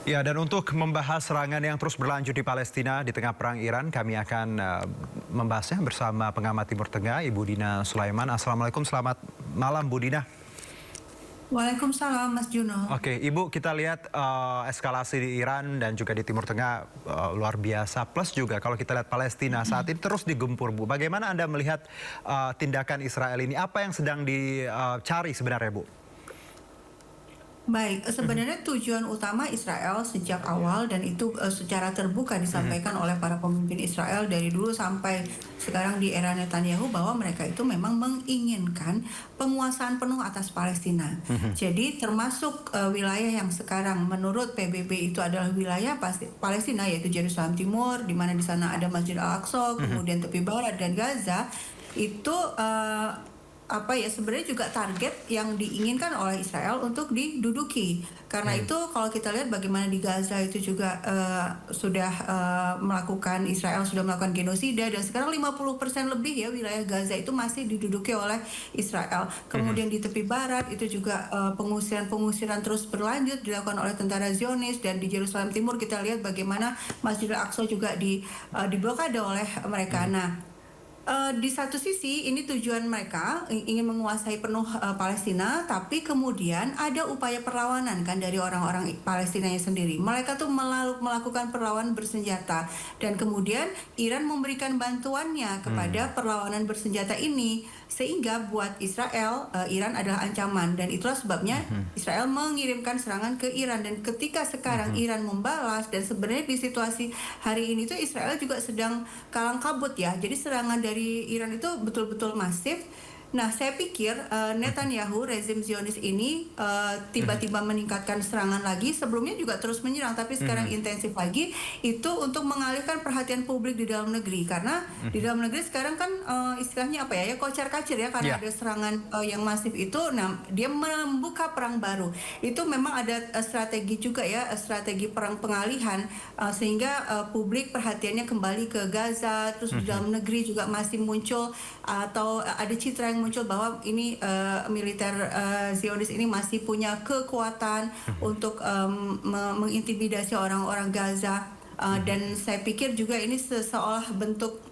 Ya, dan untuk membahas serangan yang terus berlanjut di Palestina di tengah perang Iran, kami akan membahasnya bersama pengamat Timur Tengah, Ibu Dina Sulaiman. Assalamualaikum, selamat malam Bu Dina. Waalaikumsalam Mas Juno. Oke, Ibu, kita lihat eskalasi di Iran dan juga di Timur Tengah luar biasa. Plus juga kalau kita lihat Palestina saat ini terus digempur, Bu. Bagaimana Anda melihat tindakan Israel ini? Apa yang sedang dicari sebenarnya, Bu? Baik, sebenarnya tujuan utama Israel sejak awal dan itu secara terbuka disampaikan oleh para pemimpin Israel dari dulu sampai sekarang di era Netanyahu bahwa mereka itu memang menginginkan penguasaan penuh atas Palestina. Jadi termasuk wilayah yang sekarang menurut PBB itu adalah wilayah Palestina, yaitu Yerusalem Timur, di mana di sana ada Masjid Al-Aqsa, kemudian tepi barat dan Gaza itu sebenarnya juga target yang diinginkan oleh Israel untuk diduduki. Karena itu kalau kita lihat bagaimana di Gaza itu juga Israel sudah melakukan genosida, dan sekarang 50% lebih ya wilayah Gaza itu masih diduduki oleh Israel. Kemudian di tepi barat itu juga pengusiran terus berlanjut dilakukan oleh tentara Zionis, dan di Yerusalem Timur kita lihat bagaimana Masjid Al-Aqsa juga diblokade oleh mereka. Di satu sisi ini tujuan mereka ingin menguasai penuh Palestina, tapi kemudian ada upaya perlawanan kan dari orang-orang Palestinanya sendiri. Mereka tuh melakukan perlawanan bersenjata, dan kemudian Iran memberikan bantuannya kepada perlawanan bersenjata ini, sehingga buat Israel Iran adalah ancaman, dan itulah sebabnya Israel mengirimkan serangan ke Iran. Dan ketika sekarang Iran membalas, dan sebenarnya di situasi hari ini tuh Israel juga sedang kalang kabut ya, jadi serangan dari Iran itu betul-betul masif. Nah, saya pikir Netanyahu, rezim Zionis ini tiba-tiba meningkatkan serangan lagi. Sebelumnya juga terus menyerang, tapi sekarang intensif lagi. Itu untuk mengalihkan perhatian publik di dalam negeri. Karena di dalam negeri sekarang kan istilahnya kocar-kacir ya, karena ada serangan yang masif itu. Nah, dia membuka perang baru. Itu memang ada strategi juga ya, strategi perang pengalihan, sehingga publik perhatiannya kembali ke Gaza. Terus di dalam negeri juga masih muncul atau ada citra yang muncul bahwa ini militer Zionis ini masih punya kekuatan untuk mengintimidasi orang-orang Gaza, dan saya pikir juga ini seolah bentuk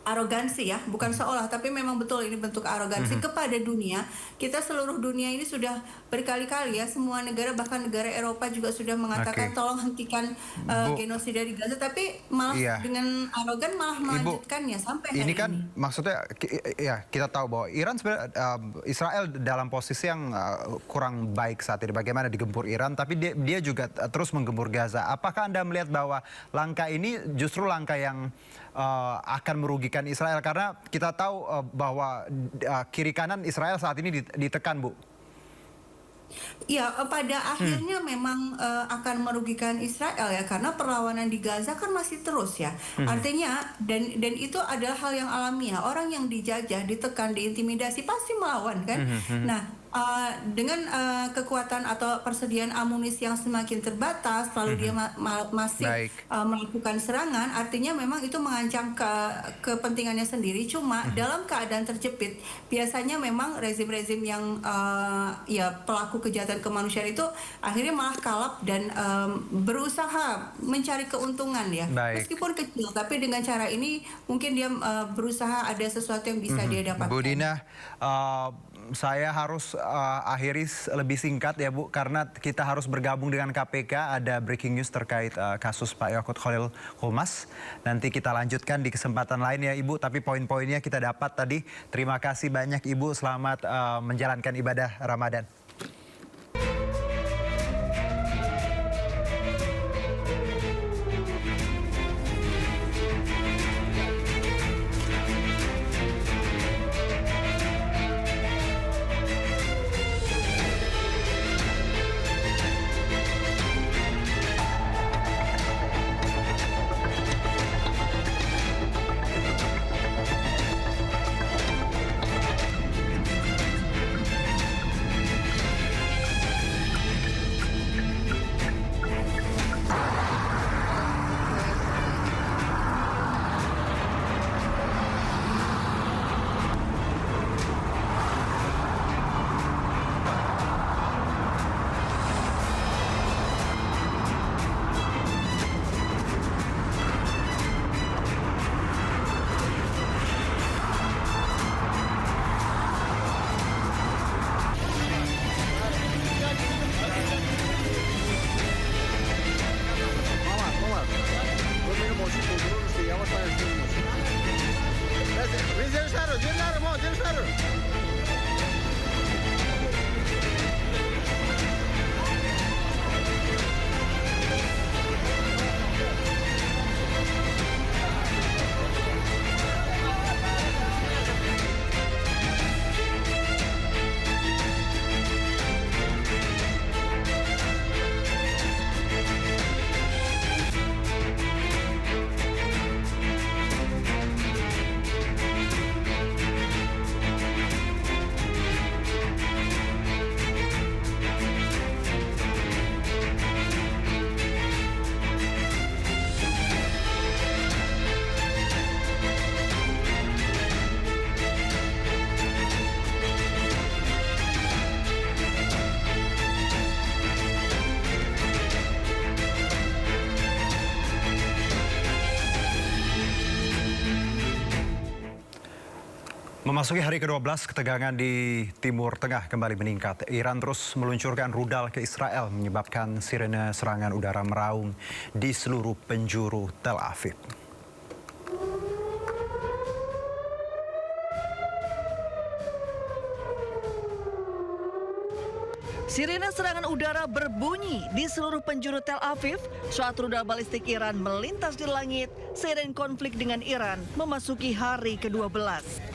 arogansi ya, bukan seolah, tapi memang betul ini bentuk arogansi kepada dunia. Kita seluruh dunia ini sudah berkali-kali ya, semua negara, bahkan negara Eropa juga sudah mengatakan tolong hentikan genosida di Gaza, tapi malah dengan arogan malah melanjutkannya sampai hari ini. Kan ini. maksudnya ya, kita tahu bahwa Iran sebenarnya Israel dalam posisi yang kurang baik saat ini. Bagaimana digempur Iran, tapi dia juga terus menggempur Gaza. Apakah Anda melihat bahwa langkah ini justru langkah yang akan merugikan Israel, karena kita tahu bahwa kiri kanan Israel saat ini ditekan, Bu? Ya, pada akhirnya memang akan merugikan Israel ya, karena perlawanan di Gaza kan masih terus ya. Artinya dan itu adalah hal yang alamiah. Orang yang dijajah, ditekan, diintimidasi pasti melawan kan. Nah, dengan kekuatan atau persediaan amunisi yang semakin terbatas, lalu dia masih melakukan serangan, artinya memang itu mengancam kepentingannya sendiri. Cuma dalam keadaan terjepit, biasanya memang rezim-rezim yang pelaku kejahatan kemanusiaan itu akhirnya malah kalap dan berusaha mencari keuntungan ya. Meskipun kecil, tapi dengan cara ini mungkin dia berusaha ada sesuatu yang bisa dia dapatkan. Bu Dina, saya harus akhiri lebih singkat ya, Bu, karena kita harus bergabung dengan KPK. Ada breaking news terkait kasus Pak Yaqut Khalil Qomas. Nanti kita lanjutkan di kesempatan lain ya, Ibu, tapi poin-poinnya kita dapat tadi. Terima kasih banyak, Ibu. Selamat menjalankan ibadah Ramadan. Memasuki hari ke-12, ketegangan di Timur Tengah kembali meningkat. Iran terus meluncurkan rudal ke Israel, menyebabkan sirene serangan udara meraung di seluruh penjuru Tel Aviv. Sirene serangan udara berbunyi di seluruh penjuru Tel Aviv saat rudal balistik Iran melintas di langit seiring konflik dengan Iran memasuki hari ke-12.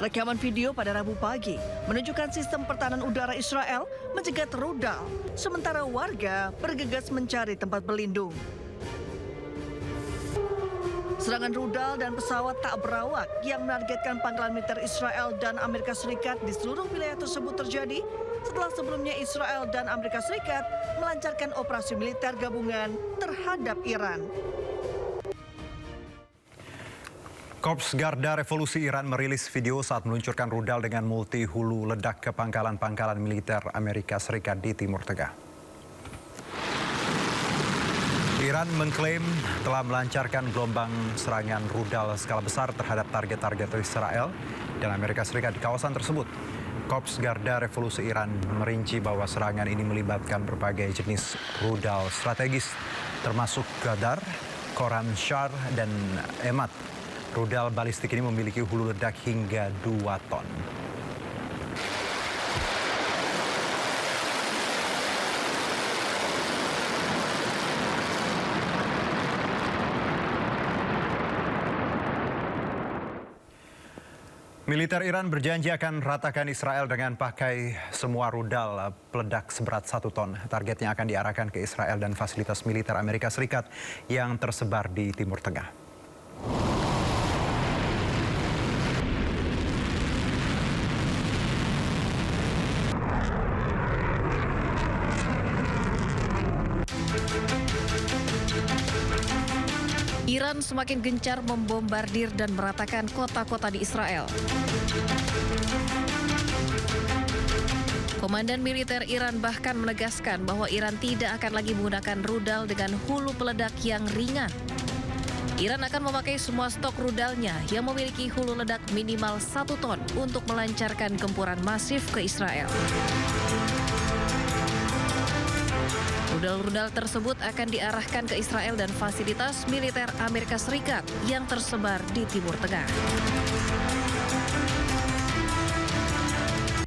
Rekaman video pada Rabu pagi menunjukkan sistem pertahanan udara Israel mencegat rudal, sementara warga bergegas mencari tempat berlindung. Serangan rudal dan pesawat tak berawak yang menargetkan pangkalan militer Israel dan Amerika Serikat di seluruh wilayah tersebut terjadi setelah sebelumnya Israel dan Amerika Serikat melancarkan operasi militer gabungan terhadap Iran. Korps Garda Revolusi Iran merilis video saat meluncurkan rudal dengan multi hulu ledak ke pangkalan-pangkalan militer Amerika Serikat di Timur Tengah. Iran mengklaim telah melancarkan gelombang serangan rudal skala besar terhadap target-target Israel dan Amerika Serikat di kawasan tersebut. Korps Garda Revolusi Iran merinci bahwa serangan ini melibatkan berbagai jenis rudal strategis, termasuk Gadar, Koran Shar, dan Emat. Rudal balistik ini memiliki hulu ledak hingga 2 ton. Militer Iran berjanji akan ratakan Israel dengan pakai semua rudal peledak seberat 1 ton. Targetnya akan diarahkan ke Israel dan fasilitas militer Amerika Serikat yang tersebar di Timur Tengah. Iran semakin gencar membombardir dan meratakan kota-kota di Israel. Komandan militer Iran bahkan menegaskan bahwa Iran tidak akan lagi menggunakan rudal dengan hulu peledak yang ringan. Iran akan memakai semua stok rudalnya yang memiliki hulu ledak minimal 1 ton untuk melancarkan gempuran masif ke Israel. Rudal-rudal tersebut akan diarahkan ke Israel dan fasilitas militer Amerika Serikat yang tersebar di Timur Tengah.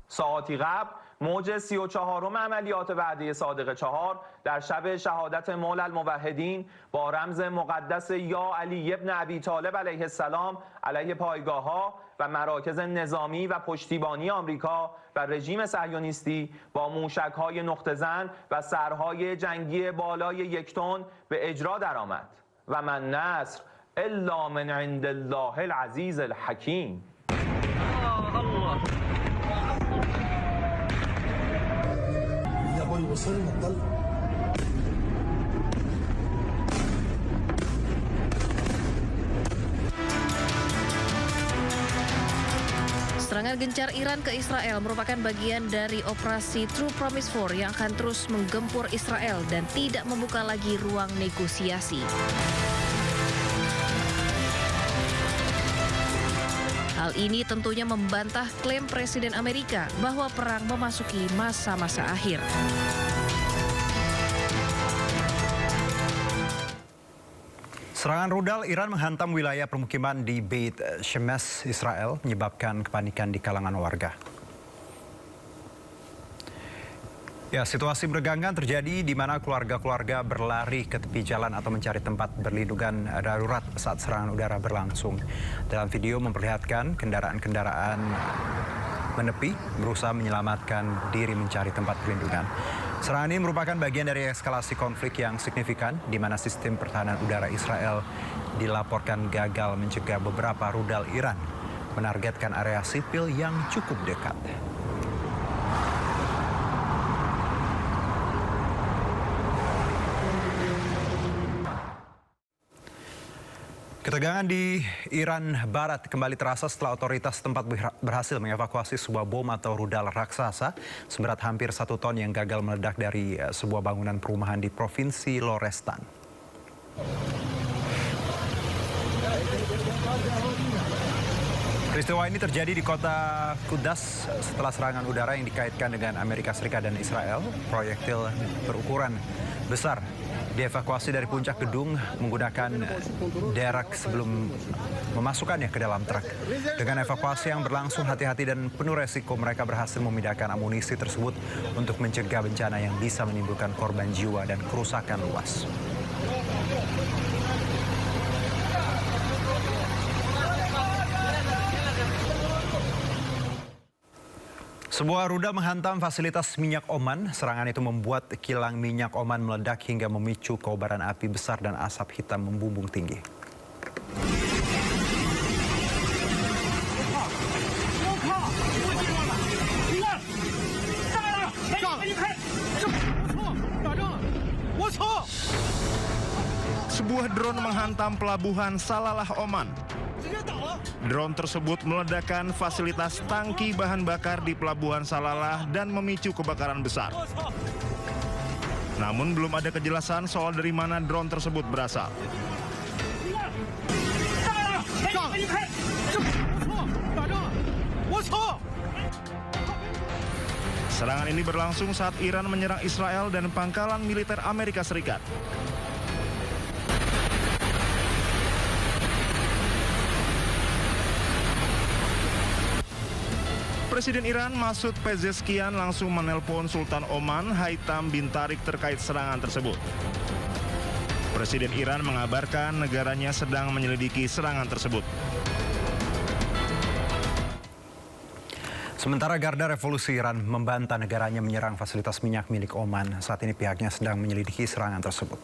ساعاتی قبل موج 34 عملیات وعده صادق 4 در شب شهادت مولا الموحدین با رمز مقدس یا علی ابن ابی طالب علیه السلام علیه پایگاه‌ها و مراکز نظامی و پشتیبانی آمریکا و رژیم صهیونیستی با موشک‌های نقطه‌زن و سرهای جنگی بالای 1 تن به اجرا درآمد و من نصر الا من عند الله العزیز الحکیم. الله Serangan gencar Iran ke Israel merupakan bagian dari operasi True Promise 4 yang akan terus menggempur Israel dan tidak membuka lagi ruang negosiasi. Hal ini tentunya membantah klaim Presiden Amerika bahwa perang memasuki masa-masa akhir. Serangan rudal Iran menghantam wilayah permukiman di Beit Shemesh, Israel, menyebabkan kepanikan di kalangan warga. Ya, situasi meregangkan terjadi di mana keluarga-keluarga berlari ke tepi jalan atau mencari tempat berlindungan darurat saat serangan udara berlangsung. Dalam video memperlihatkan kendaraan-kendaraan menepi berusaha menyelamatkan diri mencari tempat perlindungan. Serangan ini merupakan bagian dari eskalasi konflik yang signifikan di mana sistem pertahanan udara Israel dilaporkan gagal mencegah beberapa rudal Iran menargetkan area sipil yang cukup dekat. Ketegangan di Iran Barat kembali terasa setelah otoritas tempat berhasil mengevakuasi sebuah bom atau rudal raksasa seberat hampir 1 ton yang gagal meledak dari sebuah bangunan perumahan di Provinsi Lorestan. Peristiwa ini terjadi di kota Quds setelah serangan udara yang dikaitkan dengan Amerika Serikat dan Israel. Proyektil berukuran besar dievakuasi dari puncak gedung menggunakan derek sebelum memasukkannya ke dalam truk. Dengan evakuasi yang berlangsung hati-hati dan penuh resiko, mereka berhasil memindahkan amunisi tersebut untuk mencegah bencana yang bisa menimbulkan korban jiwa dan kerusakan luas. Sebuah rudal menghantam fasilitas minyak Oman. Serangan itu membuat kilang minyak Oman meledak hingga memicu kobaran api besar dan asap hitam membumbung tinggi. Sebuah drone menghantam pelabuhan Salalah, Oman. Drone tersebut meledakkan fasilitas tangki bahan bakar di pelabuhan Salalah dan memicu kebakaran besar. Namun belum ada kejelasan soal dari mana drone tersebut berasal. Serangan ini berlangsung saat Iran menyerang Israel dan pangkalan militer Amerika Serikat. Presiden Iran Masoud Pezeshkian langsung menelpon Sultan Oman Haitham bin Tariq terkait serangan tersebut. Presiden Iran mengabarkan negaranya sedang menyelidiki serangan tersebut. Sementara Garda Revolusi Iran membantah negaranya menyerang fasilitas minyak milik Oman. Saat ini pihaknya sedang menyelidiki serangan tersebut.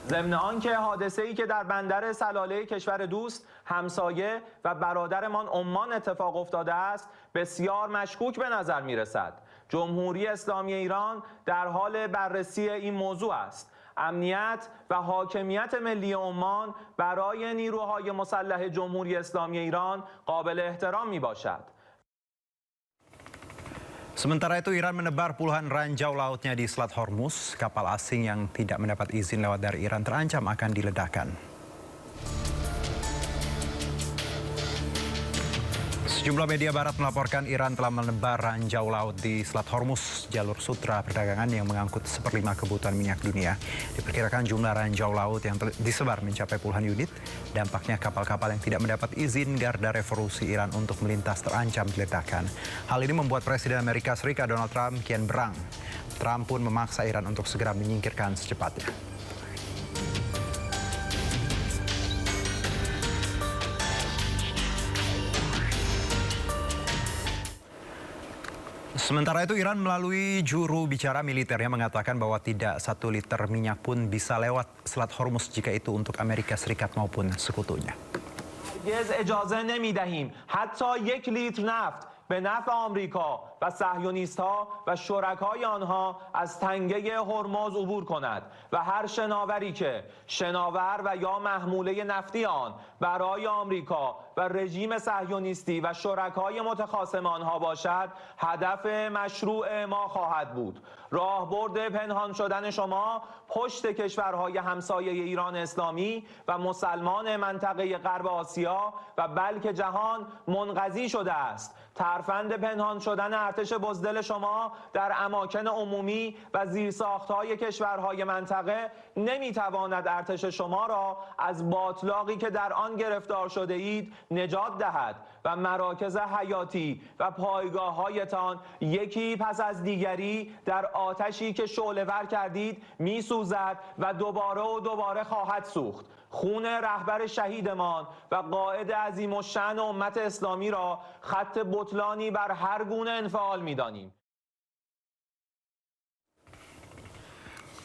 ضمن آنکه حادثه‌ای که در بندر سلاله کشور دوست همسایه و برادرمان عمان اتفاق افتاده است بسیار مشکوک به نظر می‌رسد. جمهوری اسلامی ایران در حال بررسی این موضوع است. امنیت و حاکمیت ملی عمان برای نیروهای مسلح جمهوری اسلامی ایران قابل احترام میباشد. Sementara itu Iran menebar puluhan ranjau lautnya di Selat Hormuz. Kapal asing yang tidak mendapat izin lewat dari Iran terancam akan diledakkan. Sejumlah media barat melaporkan Iran telah menebar ranjau laut di Selat Hormuz, jalur sutra perdagangan yang mengangkut 1/5 kebutuhan minyak dunia. Diperkirakan jumlah ranjau laut yang disebar mencapai puluhan unit. Dampaknya kapal-kapal yang tidak mendapat izin Garda Revolusi Iran untuk melintas terancam diledakkan. Hal ini membuat Presiden Amerika Serikat Donald Trump kian berang. Trump pun memaksa Iran untuk segera menyingkirkan secepatnya. Sementara itu Iran melalui juru bicara militernya mengatakan bahwa tidak 1 liter minyak pun bisa lewat Selat Hormuz jika itu untuk Amerika Serikat maupun sekutunya. هرگز اجازه نمی‌دهیم حتی 1 لیتر نفت به نفع آمریکا و صهیونیست‌ها و شرکای آنها از تنگه هرمز عبور کند و هر شناوری که شناور و یا محموله نفتی آن برای آمریکا و رژیم صهیونیستی و شرکای متخاصم آنها باشد هدف مشروع ما خواهد بود. راهبرد پنهان شدن شما پشت کشورهای همسایه ایران اسلامی و مسلمان منطقه غرب آسیا و بلکه جهان منقضی شده است. ترفند پنهان شدن ارتش بزدل شما در اماکن عمومی و زیرساختهای کشورهای منطقه نمیتواند ارتش شما را از باتلاقی که در آن گرفتار شده اید نجات دهد و مراکز حیاتی و پایگاه‌هایتان یکی پس از دیگری در آتشی که شعله‌ور کردید میسوزد و دوباره خواهد سوخت. خون رهبر شهیدمان و قائد عظیم الشأن امت اسلامی را خط بطلانی بر هر گونه انفعال می‌دانیم.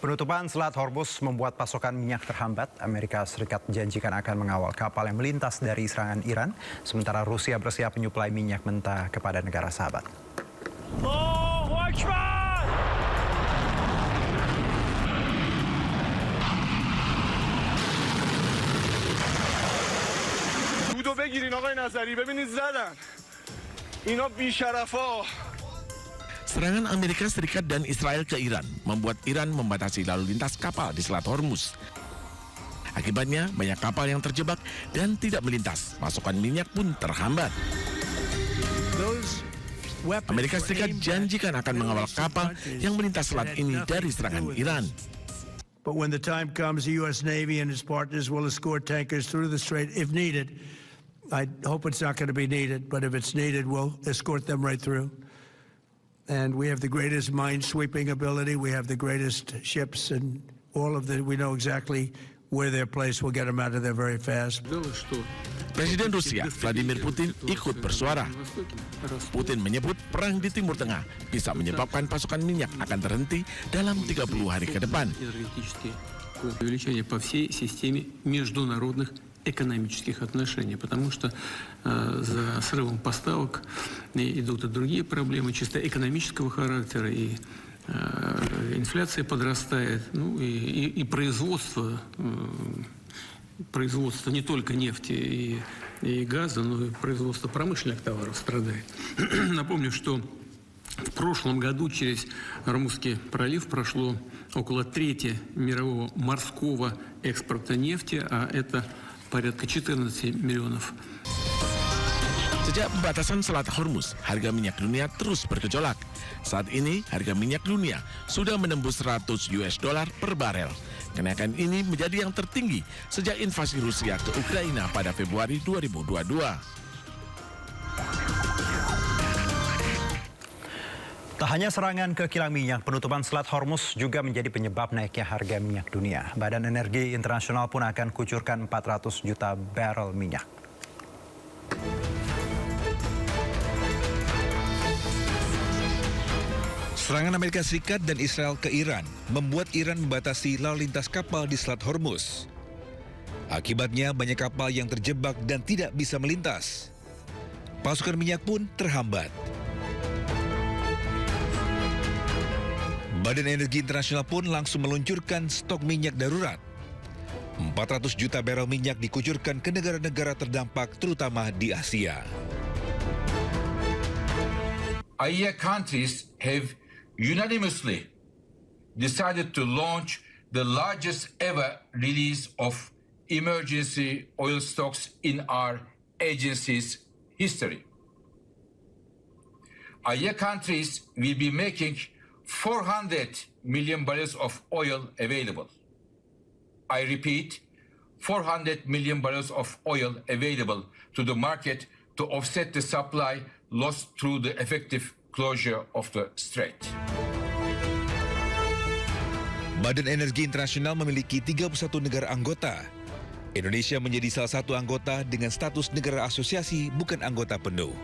Penutupan Selat Hormuz membuat pasokan minyak terhambat. Amerika Serikat janjikan akan mengawal kapal yang melintas dari serangan Iran, sementara Rusia bersiap menyuplai minyak mentah kepada negara sahabat. Allahu Akbar! دودو بگیرین آقای نظری ببینید زدن اینا بیشرفا. Serangan Amerika Serikat dan Israel ke Iran membuat Iran membatasi lalu lintas kapal di Selat Hormuz. Akibatnya, banyak kapal yang terjebak dan tidak melintas. Pasokan minyak pun terhambat. Amerika Serikat janjikan akan mengawal kapal yang melintas selat ini dari serangan Iran. But when the time comes, the U.S. Navy and its partners will escort tankers through the strait if needed. I hope it's not going to be needed, but if it's needed, we'll escort them right through. And we have the greatest mine-sweeping ability. We have the greatest ships and we know exactly where they're placed. We'll get them out of there very fast. Presiden Rusia Vladimir Putin ikut bersuara. Putin menyebut perang di Timur Tengah bisa menyebabkan pasokan minyak akan terhenti dalam 30 hari ke depan. Увеличение по всей системе международных экономических отношений, потому что за срывом поставок идут и другие проблемы чисто экономического характера, и инфляция подрастает, ну и производство не только нефти и газа, но и производство промышленных товаров страдает. Напомню, что в прошлом году через Ормузский пролив прошло около трети мирового морского экспорта нефти, а это порядка 14 миллионов. Sejak pembatasan Selat Hormuz, harga minyak dunia terus bergejolak. Saat ini, harga minyak dunia sudah menembus $100 per barel. Kenaikan ini menjadi yang tertinggi sejak invasi Rusia ke Ukraina pada Februari 2022. Tak hanya serangan ke kilang minyak, penutupan Selat Hormuz juga menjadi penyebab naiknya harga minyak dunia. Badan Energi Internasional pun akan kucurkan 400 juta barel minyak. Serangan Amerika Serikat dan Israel ke Iran membuat Iran membatasi lalu lintas kapal di Selat Hormuz. Akibatnya banyak kapal yang terjebak dan tidak bisa melintas. Pasokan minyak pun terhambat. Badan Energi Internasional pun langsung meluncurkan stok minyak darurat. 400 juta barel minyak dikucurkan ke negara-negara terdampak terutama di Asia. IEA countries have unanimously decided to launch the largest ever release of emergency oil stocks in our agency's history. IEA countries will be making 400 million barrels of oil available. I repeat, 400 million barrels of oil available to the market to offset the supply lost through the effective closure of the strait. Badan Energi Internasional memiliki 31 negara anggota. Indonesia menjadi salah satu anggota dengan status negara asosiasi bukan anggota penuh.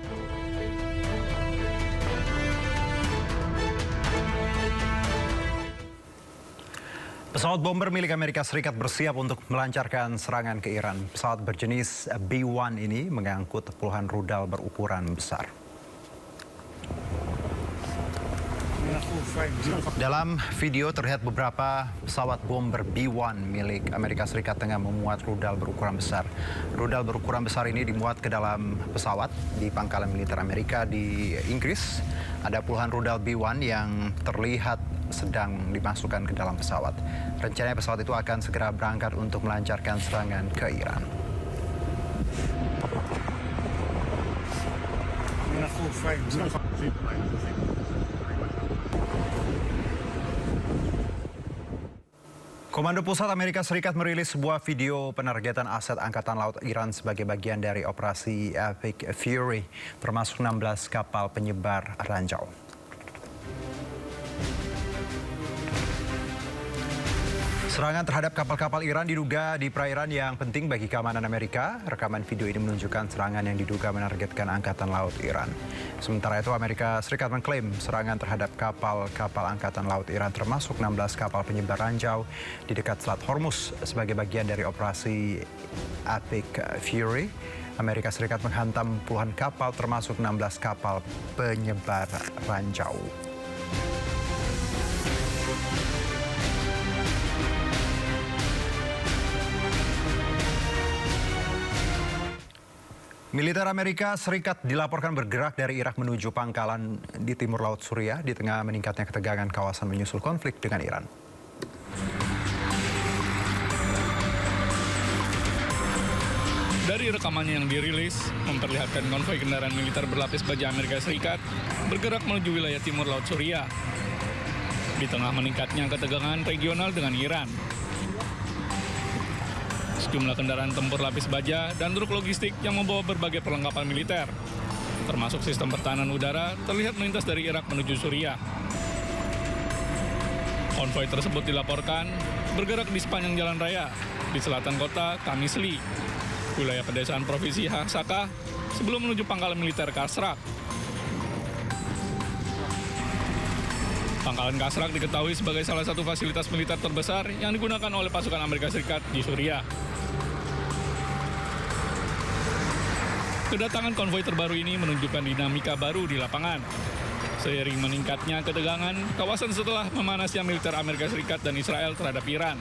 Pesawat bomber milik Amerika Serikat bersiap untuk melancarkan serangan ke Iran. Pesawat berjenis B-1 ini mengangkut puluhan rudal berukuran besar. Dalam video terlihat beberapa pesawat bomber B-1 milik Amerika Serikat tengah memuat rudal berukuran besar. Rudal berukuran besar ini dimuat ke dalam pesawat di pangkalan militer Amerika di Inggris. Ada puluhan rudal B-1 yang terlihat sedang dimasukkan ke dalam pesawat. Rencananya pesawat itu akan segera berangkat untuk melancarkan serangan ke Iran. Komando Pusat Amerika Serikat merilis sebuah video penargetan aset Angkatan Laut Iran sebagai bagian dari operasi Epic Fury, termasuk 16 kapal penyebar ranjau. Serangan terhadap kapal-kapal Iran diduga di perairan yang penting bagi keamanan Amerika. Rekaman video ini menunjukkan serangan yang diduga menargetkan Angkatan Laut Iran. Sementara itu Amerika Serikat mengklaim serangan terhadap kapal-kapal Angkatan Laut Iran termasuk 16 kapal penyebar ranjau di dekat Selat Hormuz sebagai bagian dari operasi Epic Fury. Amerika Serikat menghantam puluhan kapal termasuk 16 kapal penyebar ranjau. Militer Amerika Serikat dilaporkan bergerak dari Irak menuju pangkalan di timur Laut Suriah di tengah meningkatnya ketegangan kawasan menyusul konflik dengan Iran. Dari rekamannya yang dirilis, memperlihatkan konvoi kendaraan militer berlapis baja Amerika Serikat bergerak menuju wilayah timur Laut Suriah. Di tengah meningkatnya ketegangan regional dengan Iran. Sejumlah kendaraan tempur lapis baja dan truk logistik yang membawa berbagai perlengkapan militer, termasuk sistem pertahanan udara, terlihat melintas dari Irak menuju Suriah. Konvoi tersebut dilaporkan bergerak di sepanjang jalan raya di selatan kota Qamisli, wilayah pedesaan provinsi Hasakah, sebelum menuju pangkalan militer Kasrak. Pangkalan Kasrak diketahui sebagai salah satu fasilitas militer terbesar yang digunakan oleh pasukan Amerika Serikat di Suriah. Kedatangan konvoi terbaru ini menunjukkan dinamika baru di lapangan. Seiring meningkatnya ketegangan, kawasan setelah memanasnya militer Amerika Serikat dan Israel terhadap Iran.